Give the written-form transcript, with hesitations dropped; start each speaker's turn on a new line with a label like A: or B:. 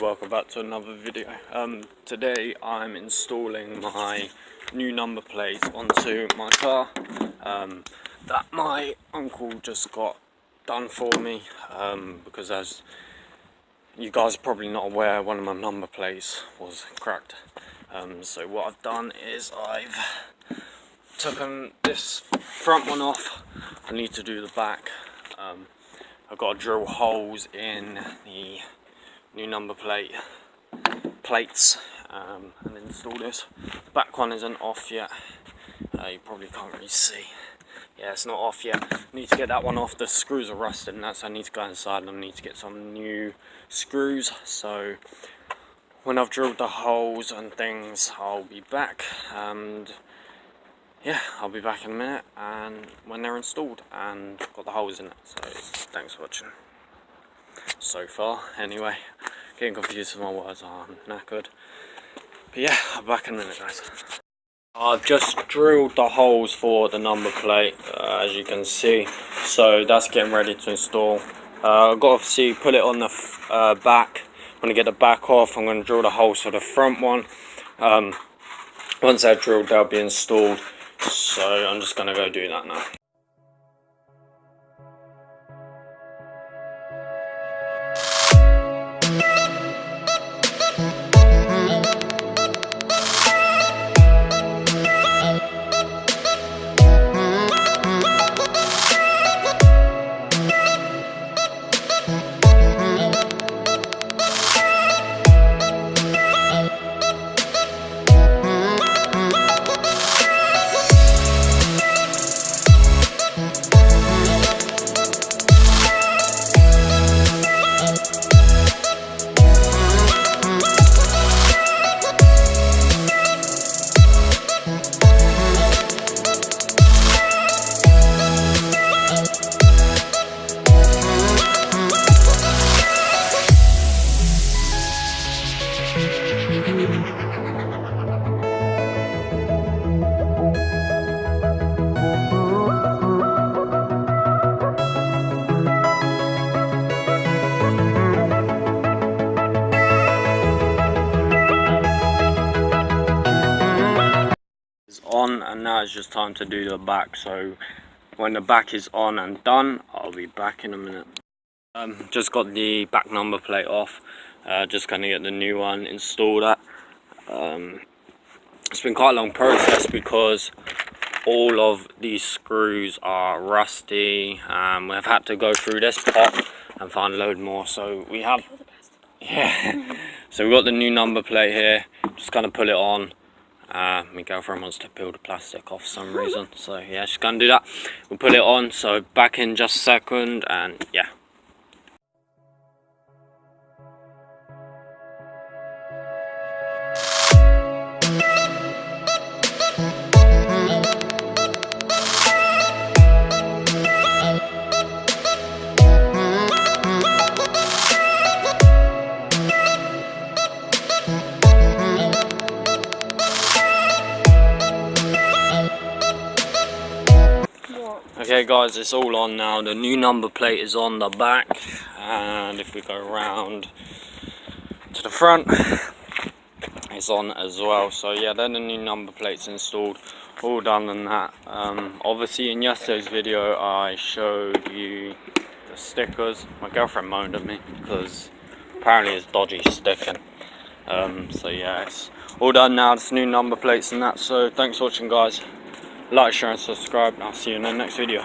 A: Welcome back to another video. Today I'm installing my new number plate onto my car that my uncle just got done for me, because as you guys are probably not aware, one of my number plates was cracked. So what I've done is I've taken this front one off. I need to do the back. I've got to drill holes in the new number plates and install this. The back one isn't off yet. You probably can't really see. Yeah, it's not off yet. I need to get that one off. The screws are rusted and so I need to go inside and I need to get some new screws. So when I've drilled the holes and things, I'll be back, and yeah, I'll be back in a minute and when they're installed and got the holes in it. So thanks for watching so far. Anyway, getting confused with my words, I'm knackered. But yeah, I'll be back in a minute, guys. I've just drilled the holes for the number plate, as you can see. So that's getting ready to install. I've got to obviously put it on the back. When I get the back off, I'm going to drill the holes for the front one. Once they're drilled, they'll be installed. So I'm just going to go do that now. On, and now it's just time to do the back. So when the back is on and done, I'll be back in a minute. Just got the back number plate off, just gonna get the new one installed. It's been quite a long process because all of these screws are rusty. We've had to go through this pot and find a load more, so we have, yeah. So we've got the new number plate here, just gonna put it on. My girlfriend wants to peel the plastic off for some reason, so yeah, she's gonna do that. We'll put it on, so back in just a second, and yeah. Okay guys, it's all on now. The new number plate is on the back, and if we go around to the front, it's on as well. So yeah, then the new number plates installed, all done and that. Obviously in yesterday's video I showed you the stickers. My girlfriend moaned at me because apparently it's dodgy sticking. So yeah, it's all done now. It's new number plates and that. So thanks for watching, guys. Like, share and subscribe, and I'll see you in the next video.